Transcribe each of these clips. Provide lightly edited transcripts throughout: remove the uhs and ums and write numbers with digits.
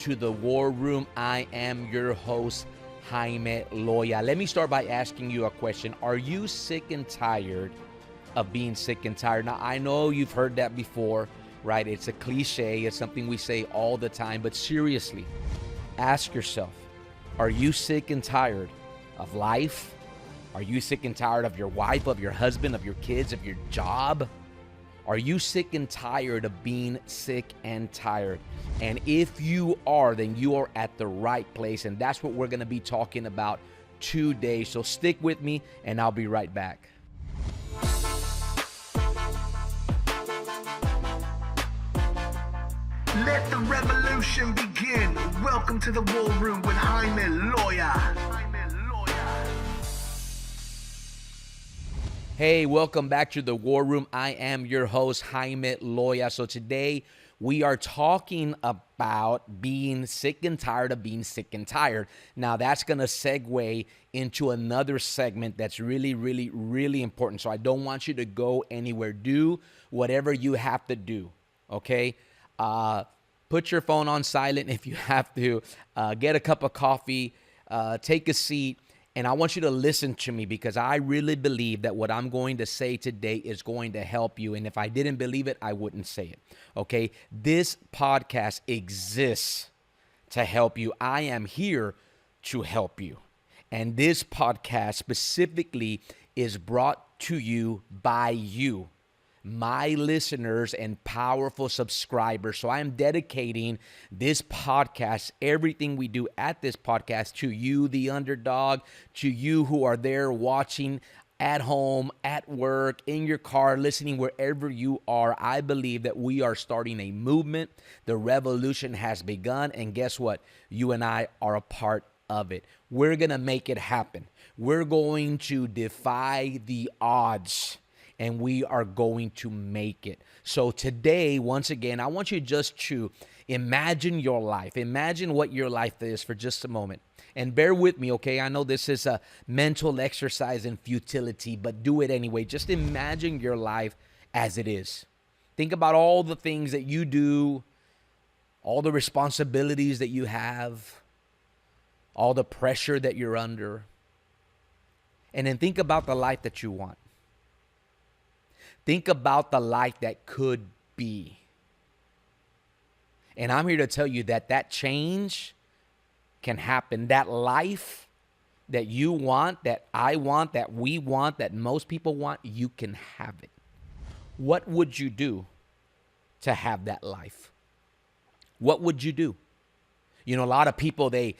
to the War Room. I am your host, Jaime Loya. Let me start by asking you a question. Are you sick and tired of being sick and tired? Now, I know you've heard that before, right? It's a cliche. It's something we say all the time. But seriously, ask yourself, are you sick and tired of life? Are you sick and tired of your wife, of your husband, of your kids, of your job? Are you sick and tired of being sick and tired? And if you are, then you are at the right place. And that's what we're going to be talking about today. So stick with me and I'll be right back. Let the revolution begin. Welcome to the War Room with Jaime Loya. Hey, welcome back to the War Room. I am your host, Jaime Loya. So today we are talking about being sick and tired of being sick and tired. Now that's going to segue into another segment that's really important. So I don't want you to go anywhere. Do whatever you have to do, okay? Put your phone on silent if you have to. Get a cup of coffee, take a seat. And I want you to listen to me because I really believe that what I'm going to say today is going to help you. And if I didn't believe it, I wouldn't say it. Okay? This podcast exists to help you. I am here to help you. And this podcast specifically is brought to you by you, my listeners and powerful subscribers. So I am dedicating this podcast, everything we do at this podcast, to you, the underdog, to you who are there watching at home, at work, in your car, listening, wherever you are. I believe that we are starting a movement. The revolution has begun. And guess what? You and I are a part of it. We're going to make it happen. We're going to defy the odds. And we are going to make it. So today, once again, I want you just to imagine your life. Imagine what your life is for just a moment. And bear with me, okay? I know this is a mental exercise in futility, but do it anyway. Just imagine your life as it is. Think about all the things that you do, all the responsibilities that you have, all the pressure that you're under. And then think about the life that you want. Think about the life that could be. And I'm here to tell you that that change can happen. That life that you want, that I want, that we want, that most people want, you can have it. What would you do to have that life? What would you do? You know, a lot of people, they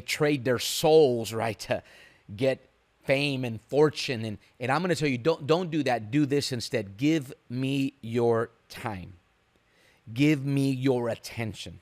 trade their souls, right, to get fame and fortune. And I'm going to tell you, don't do that. Do this instead. Give me your time. Give me your attention.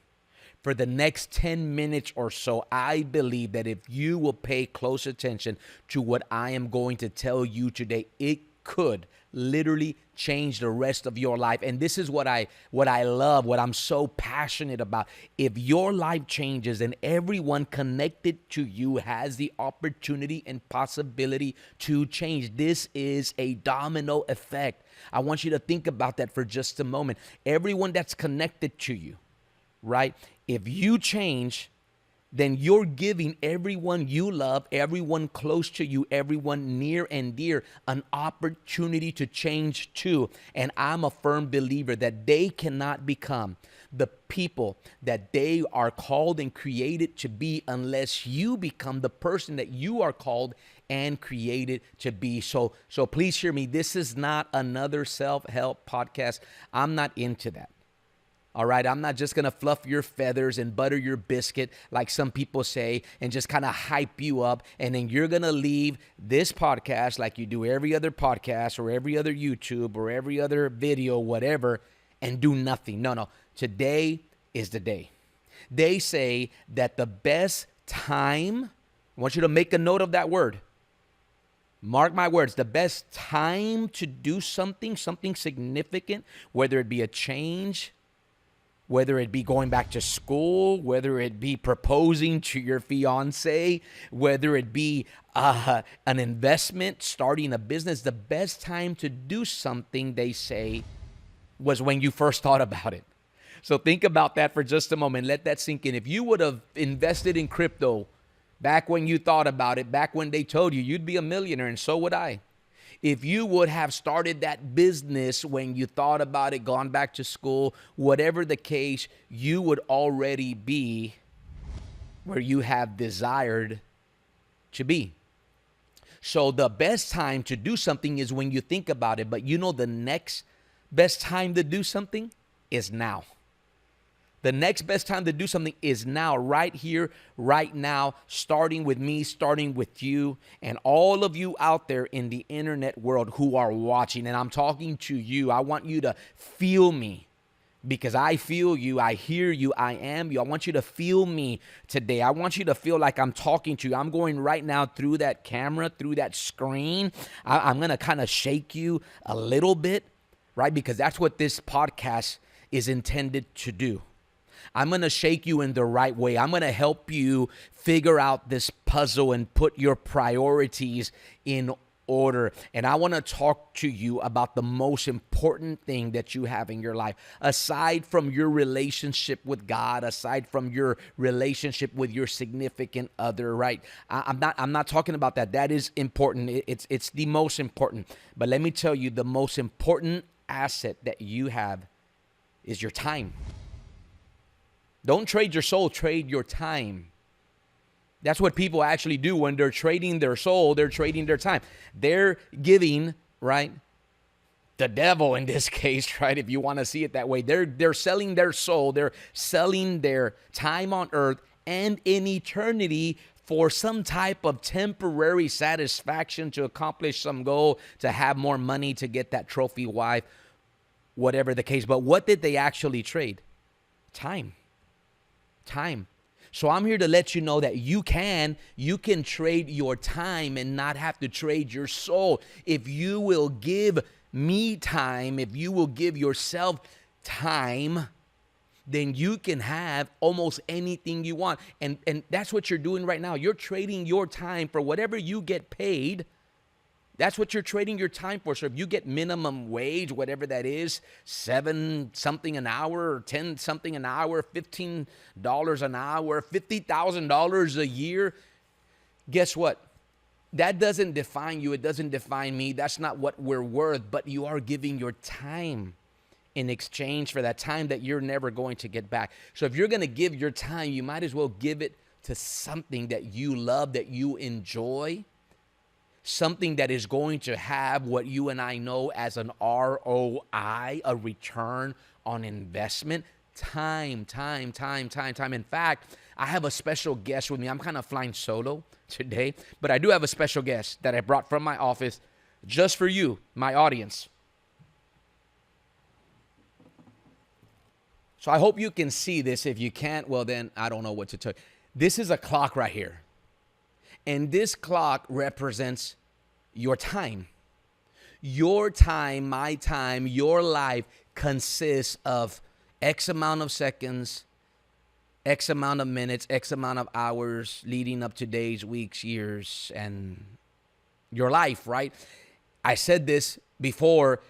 For the next 10 minutes or so, I believe that if you will pay close attention to what I am going to tell you today, it could literally change the rest of your life. And this is what I love, what I'm so passionate about. If your life changes, then everyone connected to you has the opportunity and possibility to change. This is a domino effect. I want you to think about that for just a moment. Everyone that's connected to you, right? If you change, then you're giving everyone you love, everyone close to you, everyone near and dear, an opportunity to change too. And I'm a firm believer that they cannot become the people that they are called and created to be unless you become the person that you are called and created to be. So please hear me. This is not another self-help podcast. I'm not into that. All right, I'm not just going to fluff your feathers and butter your biscuit like some people say and just kind of hype you up. And then you're going to leave this podcast like you do every other podcast or every other YouTube or every other video, whatever, and do nothing. No. Today is the day. They say that the best time, I want you to make a note of that word. Mark my words, the best time to do something significant, whether it be a change, whether it be going back to school, whether it be proposing to your fiance, whether it be an investment, starting a business, the best time to do something, they say, was when you first thought about it. So think about that for just a moment. Let that sink in. If you would have invested in crypto back when you thought about it, back when they told you, you'd be a millionaire, and so would I. If you would have started that business when you thought about it, gone back to school, whatever the case, you would already be where you have desired to be. So the best time to do something is when you think about it. But you know the next best time to do something is now. The next best time to do something is now, right here, right now, starting with me, starting with you, and all of you out there in the internet world who are watching. And I'm talking to you. I want you to feel me because I feel you. I hear you. I am you. I want you to feel me today. I want you to feel like I'm talking to you. I'm going right now through that camera, through that screen. I'm going to kind of shake you a little bit, right? Because that's what this podcast is intended to do. I'm going to shake you in the right way. I'm going to help you figure out this puzzle and put your priorities in order. And I want to talk to you about the most important thing that you have in your life, aside from your relationship with God, aside from your relationship with your significant other, right? I'm not talking about that. That is important. It's the most important. But let me tell you, the most important asset that you have is your time. Don't trade your soul, trade your time. That's what people actually do when they're trading their soul, they're trading their time. They're giving, right, the devil in this case, right, if you want to see it that way. They're selling their soul, they're selling their time on earth and in eternity for some type of temporary satisfaction, to accomplish some goal, to have more money, to get that trophy wife, whatever the case. But what did they actually trade? Time. So I'm here to let you know that you can trade your time and not have to trade your soul. If you will give me time, if you will give yourself time, then you can have almost anything you want. And that's what you're doing right now. You're trading your time for whatever you get paid. That's what you're trading your time for. So if you get minimum wage, whatever that is, $7 something an hour, or $10 something an hour, $15 an hour, $50,000 a year, guess what? That doesn't define you. It doesn't define me. That's not what we're worth. But you are giving your time in exchange for that time that you're never going to get back. So if you're going to give your time, you might as well give it to something that you love, that you enjoy. Something that is going to have what you and I know as an ROI, a return on investment. Time. In fact, I have a special guest with me. I'm kind of flying solo today, but I do have a special guest that I brought from my office just for you, my audience. So I hope you can see this. If you can't, well, then I don't know what to tell you. This is a clock right here. And this clock represents your time. Your time, my time, your life consists of X amount of seconds, X amount of minutes, X amount of hours leading up to days, weeks, years, and your life, right? I said this before,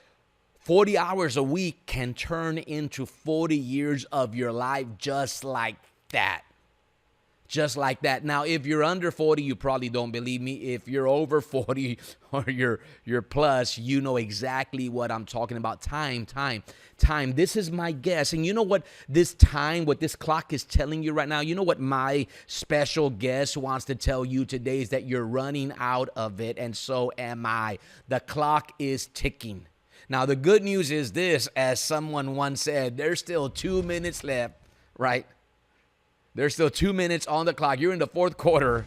40 hours a week can turn into 40 years of your life just like that. Just like that. Now, if you're under 40, you probably don't believe me. If you're over 40 or you're plus, you know exactly what I'm talking about. Time. This is my guess. And you know what this time, what this clock is telling you right now? You know what my special guest wants to tell you today is that you're running out of it, and so am I. The clock is ticking. Now, the good news is this, as someone once said, there's still 2 minutes left, right? There's still 2 minutes on the clock. You're in the fourth quarter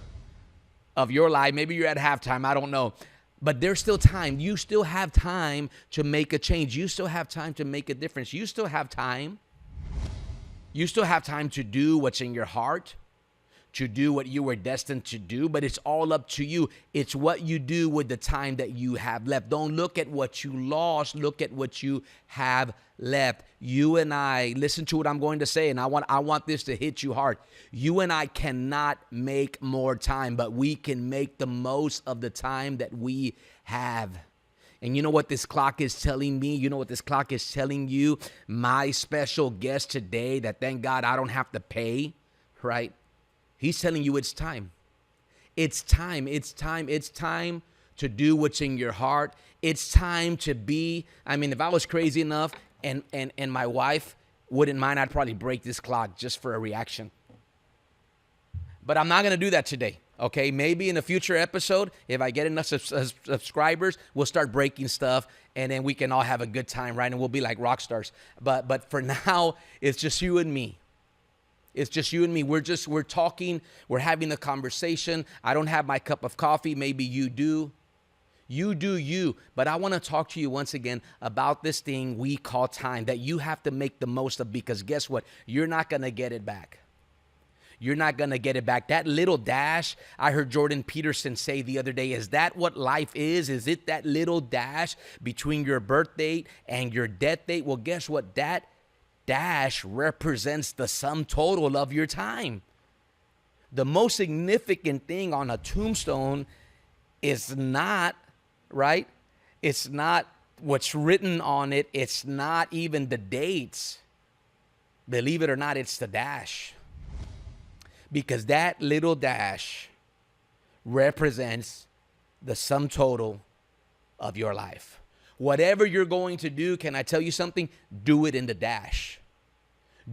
of your life. Maybe you're at halftime. I don't know. But there's still time. You still have time to make a change. You still have time to make a difference. You still have time. You still have time to do what's in your heart, to do what you were destined to do, but it's all up to you. It's what you do with the time that you have left. Don't look at what you lost. Look at what you have left. You and I, listen to what I'm going to say, and I want this to hit you hard. You and I cannot make more time, but we can make the most of the time that we have. And you know what this clock is telling me? You know what this clock is telling you? My special guest today, that thank God I don't have to pay, right? He's telling you it's time. It's time. It's time. It's time to do what's in your heart. It's time to be. I mean, if I was crazy enough and my wife wouldn't mind, I'd probably break this clock just for a reaction. But I'm not going to do that today. Okay, maybe in a future episode, if I get enough subscribers, we'll start breaking stuff, and then we can all have a good time, right? And we'll be like rock stars. But for now, it's just you and me. It's just you and me. We're talking. We're having a conversation. I don't have my cup of coffee. Maybe you do. You do you. But I want to talk to you once again about this thing we call time that you have to make the most of, because guess what? You're not going to get it back. You're not going to get it back. That little dash, I heard Jordan Peterson say the other day, is that what life is? Is it that little dash between your birth date and your death date? Well, guess what? That dash represents the sum total of your time. The most significant thing on a tombstone is not, right? It's not what's written on it. It's not even the dates. Believe it or not, it's the dash. Because that little dash represents the sum total of your life. Whatever you're going to do, can I tell you something? Do it in the dash.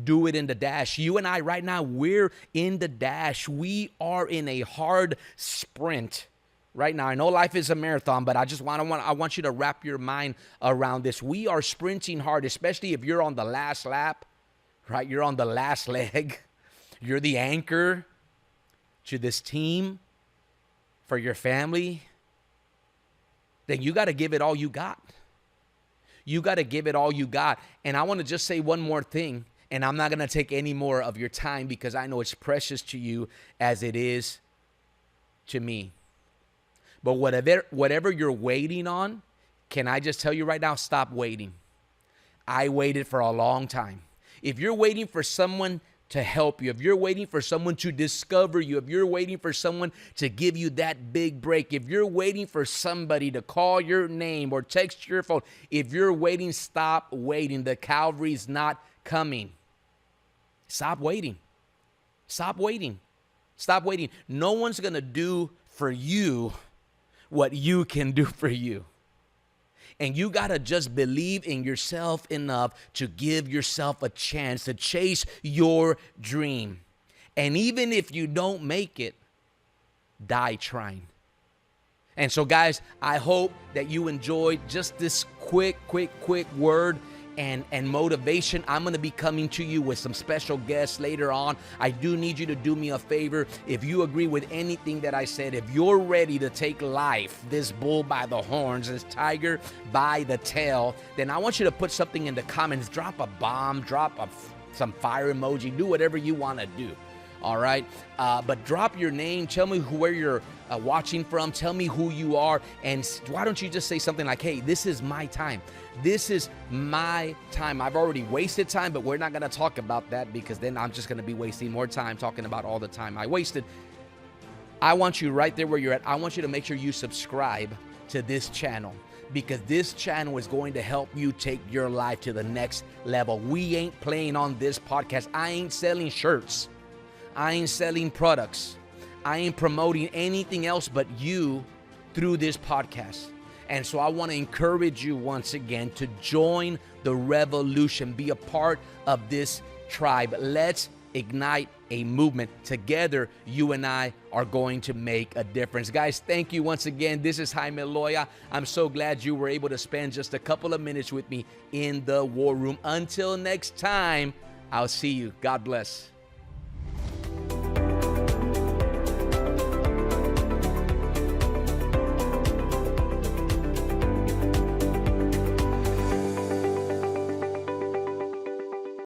Do it in the dash. You and I right now, we're in the dash. We are in a hard sprint right now. I know life is a marathon, but I want you to wrap your mind around this. We are sprinting hard, especially if you're on the last lap, right? You're on the last leg. You're the anchor to this team for your family. Then you got to give it all you got. You got to give it all you got. And I want to just say one more thing, and I'm not going to take any more of your time because I know it's precious to you as it is to me. But whatever you're waiting on, can I just tell you right now, stop waiting. I waited for a long time. If you're waiting for someone to help you, if you're waiting for someone to discover you, if you're waiting for someone to give you that big break, if you're waiting for somebody to call your name or text your phone, if you're waiting, stop waiting. The Calvary's not coming. Stop waiting. Stop waiting. Stop waiting. No one's going to do for you what you can do for you. And you got to just believe in yourself enough to give yourself a chance to chase your dream. And even if you don't make it, die trying. And so, guys, I hope that you enjoyed just this quick word and motivation. I'm going to be coming to you with some special guests later on. I do need you to do me a favor. If you agree with anything that I said, if you're ready to take life, this bull by the horns, this tiger by the tail, then I want you to put something in the comments. Drop a bomb, some fire emoji, do whatever you want to do. All right. But drop your name. Tell me where you're watching from. Tell me who you are. And why don't you just say something like, hey, this is my time. This is my time. I've already wasted time, but we're not going to talk about that because then I'm just going to be wasting more time talking about all the time I wasted. I want you right there where you're at. I want you to make sure you subscribe to this channel, because this channel is going to help you take your life to the next level. We ain't playing on this podcast. I ain't selling shirts. I ain't selling products. I ain't promoting anything else but you through this podcast. And so I want to encourage you once again to join the revolution. Be a part of this tribe. Let's ignite a movement. Together, you and I are going to make a difference. Guys, thank you once again. This is Jaime Loya. I'm so glad you were able to spend just a couple of minutes with me in the war room. Until next time, I'll see you. God bless.